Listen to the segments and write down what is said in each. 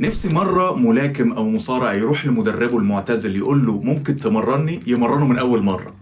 نفسي مرة ملاكم أو مصارع يروح لمدربه المعتزل يقول له ممكن تمرني، يمرنه من أول مرة.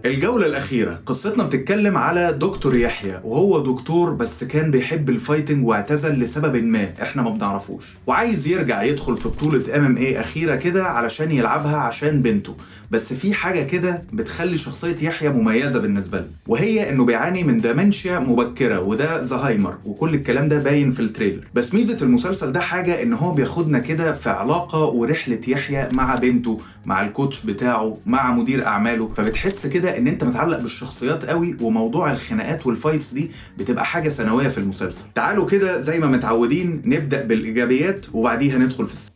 الجولة الأخيرة قصتنا بتتكلم على دكتور يحيى، وهو دكتور بس كان بيحب الفايتنج واعتزل لسبب ما احنا ما بنعرفوش، وعايز يرجع يدخل في بطولة MMA أخيرة كده علشان يلعبها عشان بنته. بس في حاجة كده بتخلي شخصية يحيى مميزة بالنسبة له، وهي انه بيعاني من ديمنشيا مبكرة وده زهايمر، وكل الكلام ده باين في التريلر. بس ميزة المسلسل ده حاجة ان هو بياخدنا كده في علاقة ورحلة يحيى مع بنته، مع الكوتش بتاعه، مع مدير اعماله، فبتحس كده ان انت متعلق بالشخصيات قوي، وموضوع الخناقات والفايتس دي بتبقى حاجة ثانوية في المسلسل. تعالوا كده زي ما متعودين نبدأ بالايجابيات وبعديها ندخل في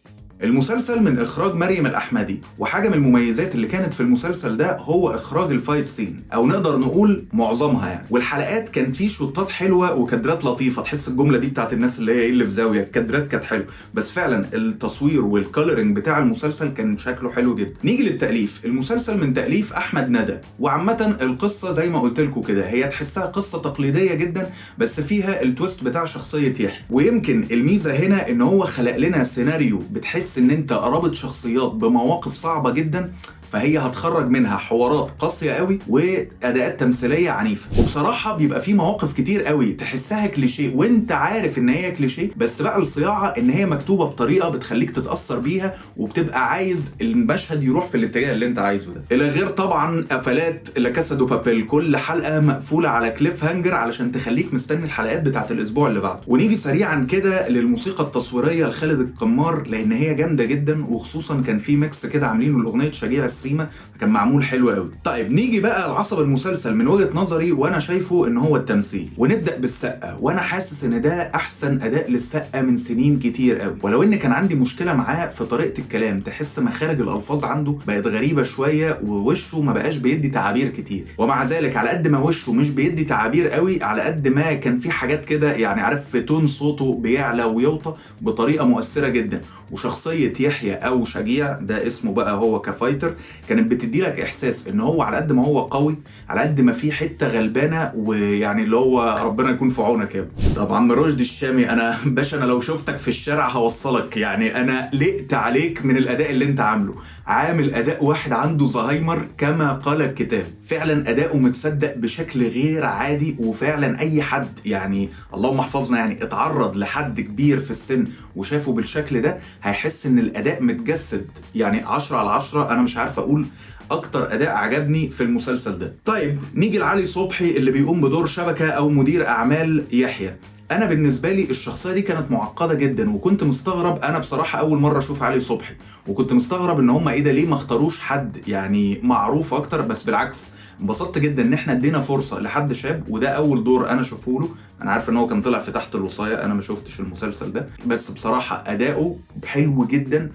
المسلسل من اخراج مريم الاحمدي، وحاجه من المميزات اللي كانت في المسلسل ده هو اخراج الفايت سين، او نقدر نقول معظمها يعني. والحلقات كان فيه شوطات حلوه وكادرات لطيفه، تحس الجمله دي بتاعت الناس اللي هي اللي في زاويه، الكادرات كانت حلوه. بس فعلا التصوير والكالرنج بتاع المسلسل كان شكله حلو جدا. نيجي للتاليف، المسلسل من تاليف احمد ندى، وعامه القصه زي ما قلت لكم كده هي تحسها قصه تقليديه جدا، بس فيها التويست بتاع شخصيه يحيى. ويمكن الميزه هنا ان هو خلق لنا سيناريو بتحس ان انت قربت شخصيات بمواقف صعبة جدا، فهي هتخرج منها حوارات قاسية قوي واداءات تمثيلية عنيفة. وبصراحة بيبقى في مواقف كتير قوي تحسها كليشيه وانت عارف ان هي كليشيه، بس بقى الصياعة ان هي مكتوبة بطريقة بتخليك تتأثر بيها، وبتبقى عايز المشهد يروح في الاتجاه اللي انت عايزه ده. الى غير طبعا قفلات لا كاسا دو بابيل، كل حلقة مقفولة على كليف هانجر علشان تخليك مستني الحلقات بتاعت الاسبوع اللي بعده. ونيجي سريعا كده للموسيقى التصويرية لخالد القمار، لان هي جامدة جدا، وخصوصا كان في ميكس كده عاملينه لاغنية شجيع السيما، كان معمول حلو قوي. طيب نيجي بقى لعصب المسلسل من وجهة نظري، وانا شايفه ان هو التمثيل. ونبدأ بالسقا، وانا حاسس ان ده احسن اداء للسقا من سنين كتير قوي، ولو ان كان عندي مشكلة معاه في طريقة الكلام، تحس مخارج الالفاظ عنده بقت غريبة شوية، ووشه ما بقاش بيدي تعابير كتير. ومع ذلك على قد ما وشه مش بيدي تعابير قوي، على قد ما كان في حاجات كده يعني، عارف، في تون صوته بيعلى ويوطى بطريقة مؤثرة جدا. وشخصية يحيى او شجيع ده اسمه بقى هو كفايتر، كانت بتدي لك احساس ان هو على قد ما هو قوي، على قد ما في حته غلبانه، ويعني اللي هو ربنا يكون في عونك يا ابني. طب عم رشدي الشامي، انا باشا انا لو شفتك في الشارع هوصلك، يعني انا لقت عليك من الاداء اللي انت عامله. عامل اداء واحد عنده زهايمر كما قال الكتاب، فعلا اداؤه متصدق بشكل غير عادي. وفعلا اي حد يعني اللهم احفظنا يعني اتعرض لحد كبير في السن وشافه بالشكل ده هيحس ان الاداء متجسد، يعني 10 على 10. انا مش عارف اقول اكتر اداء عجبني في المسلسل ده. طيب نيجي لعلي صبحي اللي بيقوم بدور شبكة او مدير اعمال يحيى. انا بالنسبه لي الشخصيه دي كانت معقده جدا، وكنت مستغرب. انا بصراحه اول مره اشوف علي صبحي، وكنت مستغرب ان هم ايه ده، ليه ما اختاروش حد يعني معروف اكتر. بس بالعكس انبسطت جدا ان احنا ادينا فرصه لحد شاب، وده اول دور انا اشوفه له. انا عارف ان هو كان طلع في تحت الوصايه، انا ما شفتش المسلسل ده، بس بصراحه اداؤه حلو جدا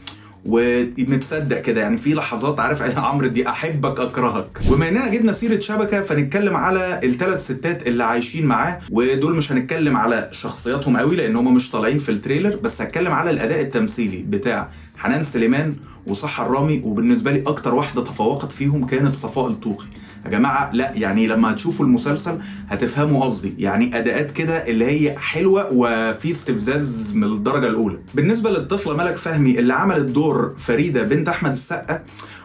ومتصدق كده. يعني في لحظات عارف يا عمرو دي احبك اكرهك. وبما اننا جبنا سيره شبكه، فنتكلم على الثلاث ستات اللي عايشين معاه، ودول مش هنتكلم على شخصياتهم قوي لان هم مش طالعين في التريلر، بس هتكلم على الاداء التمثيلي بتاع حنان سليمان وصحة الرامي. وبالنسبه لي اكتر واحده تفوقت فيهم كانت صفاء الطوخي. يا جماعه لا يعني لما هتشوفوا المسلسل هتفهموا قصدي، يعني اداءات كده اللي هي حلوه وفي استفزاز من الدرجه الاولى. بالنسبه للطفله ملك فهمي اللي عملت دور فريده بنت احمد السقا،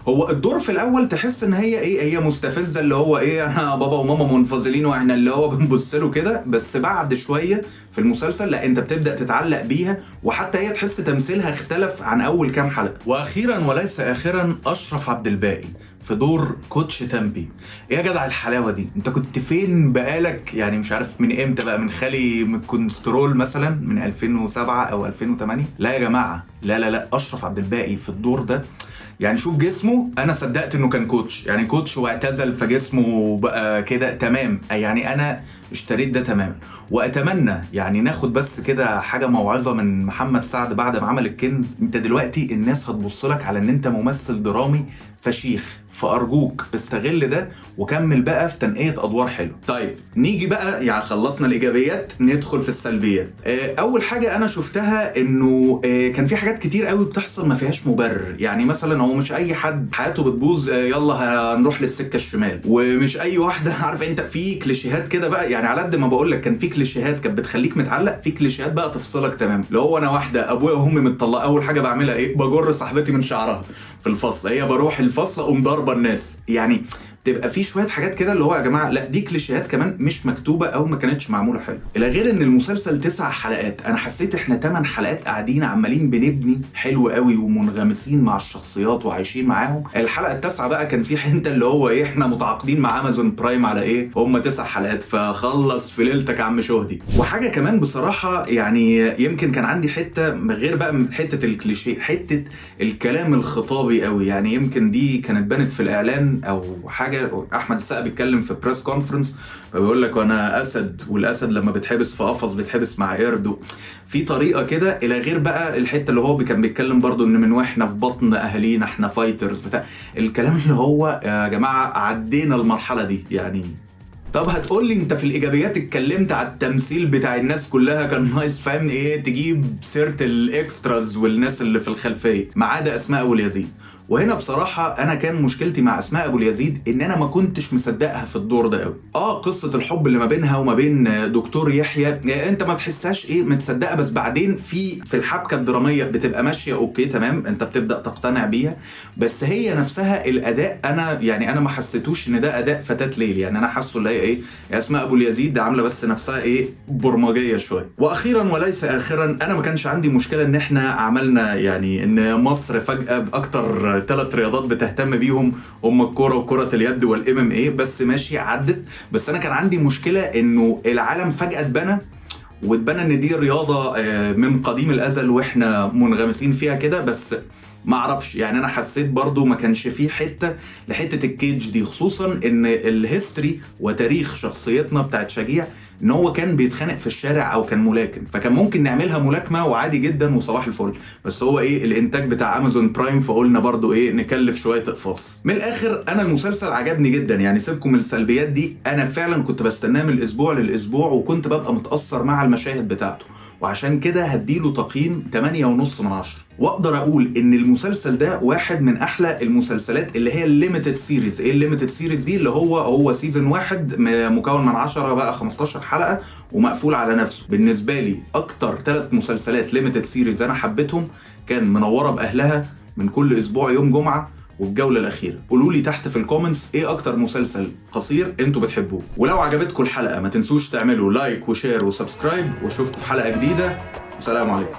هو الدور في الاول تحس ان هي ايه، هي مستفزه، اللي هو ايه انا بابا وماما منفصلين واحنا اللي هو بنبص له كده. بس بعد شويه في المسلسل لا انت بتبدا تتعلق بيها، وحتى هي تحس تمثيلها اختلف عن اول كام حلقه. واخيرا وليس اخرا اشرف عبد الباقي في دور كوتش تامبي. ايه يا جدع الحلاوه دي، انت كنت فين بقالك يعني مش عارف من امتى بقى، من خالي من كونسترول مثلا من 2007 او 2008؟ لا يا جماعه لا لا لا، اشرف عبد الباقي في الدور ده يعني شوف جسمه، انا صدقت انه كان كوتش، يعني كوتش واعتزل فجسمه بقى كده تمام، يعني انا اشتريت ده تمام. واتمنى يعني ناخد بس كده حاجه موعظه من محمد سعد بعد ما عمل الكنز. انت دلوقتي الناس هتبص لك على ان انت ممثل درامي فشيخ، فارجوك استغل ده وكمل بقى في تنقية ادوار حلوه. طيب نيجي بقى، يعني خلصنا الايجابيات ندخل في السلبيات. اول حاجه انا شفتها انه كان في حاجات كتير قوي بتحصل ما فيهاش مبرر. يعني مثلا هو مش اي حد حياته بتبوظ يلا هنروح للسكه الشمال، ومش اي واحده عارف انت في كليشيهات كده بقى. يعني على قد ما بقول لك كان في كليشيهات كانت بتخليك متعلق، في كليشيهات بقى تفصلك تمام. لو هو انا واحده ابويا وامي متطلقه، اول حاجه بعملها ايه؟ بجر صاحبتي من شعرها في الفصل. هي بروح الفصل اقوم ضاربه الناس. يعني تبقى في شويه حاجات كده اللي هو يا جماعه لا، دي كليشيهات كمان مش مكتوبه او ما كانتش معموله حلو. الى غير ان المسلسل 9 حلقات، انا حسيت احنا 8 حلقات قاعدين عمالين بنبني حلو قوي ومنغمسين مع الشخصيات وعايشين معاهم. الحلقه التاسعه بقى كان في حته اللي هو ايه، احنا متعاقدين مع امازون برايم على ايه، هم 9 حلقات فخلص في ليلتك يا عم شهدي. وحاجه كمان بصراحه يعني يمكن كان عندي حته غير بقى حته الكليشيه، حته الكلام الخطابي قوي. يعني يمكن دي كانت بانت في الاعلان او حاجه. احمد السقا بيتكلم في بريس كونفرنس فبيقول لك وانا اسد، والاسد لما بتحبس في قفص بتحبس مع قرد. في طريقه كده. الى غير بقى الحته اللي هو كان بيتكلم برضو ان من واحنا في بطن اهالينا احنا فايترز بتاع الكلام اللي هو يا جماعه عدينا المرحله دي يعني. طب هتقول لي انت في الايجابيات اتكلمت على التمثيل بتاع الناس كلها كان نايس، فاهم ايه تجيب سيره الاكستراز والناس اللي في الخلفيه ما عدا اسماء ابو اليزيد. وهنا بصراحة أنا كان مشكلتي مع أسماء أبو اليزيد إن أنا ما كنتش مصدقها في الدور ده قوي. قصة الحب اللي ما بينها وما بين دكتور يحيى يعني أنت ما تحسهاش إيه متصدقة، بس بعدين في الحبكة الدرامية بتبقى ماشية أوكي تمام، أنت بتبدأ تقتنع بيها. بس هي نفسها الأداء أنا ما حسيتوش إن ده أداء فتاة ليل. يعني أنا حاسه اللي هي إيه، أسماء أبو اليزيد عاملة بس نفسها إيه برمجية شوية. وأخيرا وليس آخرا، أنا ما كانش عندي مشكلة إن إحنا عملنا يعني إن مصر فجأة بأكتر 3 رياضات بتهتم بيهم هم الكوره وكره اليد والام ام اي، بس ماشي عدت. بس انا كان عندي مشكله انه العالم فجاه اتبنى ان دي رياضه من قديم الازل واحنا منغمسين فيها كده. بس ما اعرفش يعني انا حسيت برضو ما كانش فيه لحته الكيج دي، خصوصا ان الهيستوري وتاريخ شخصيتنا بتاعت شجيع ان هو كان بيتخانق في الشارع او كان ملاكم، فكان ممكن نعملها ملاكمه وعادي جدا وصباح الفل. بس هو ايه الانتاج بتاع امازون برايم فقلنا برضو ايه نكلف شويه اقفاص. من الاخر انا المسلسل عجبني جدا يعني، سيبكم من السلبيات دي. انا فعلا كنت بستناه من الاسبوع للاسبوع وكنت ببقى متاثر مع المشاهد بتاعته، وعشان كده هديله تقييم 8.5 من 10. واقدر اقول ان المسلسل ده واحد من احلى المسلسلات اللي هي الليميتد سيريز. ايه الليميتد سيريز دي؟ اللي هو سيزون واحد مكون من 10 بقى 15 حلقة ومقفول على نفسه. بالنسبة لي اكتر 3 مسلسلات ليميتد سيريز انا حبيتهم كان منورة باهلها من كل اسبوع يوم جمعة والجولة الأخيرة. قولوا لي تحت في الكومنتس ايه أكتر مسلسل قصير انتوا بتحبوه، ولو عجبتكم الحلقة ما تنسوش تعملوا لايك وشير وسبسكرايب، واشوفكم في حلقة جديدة وسلام عليكم.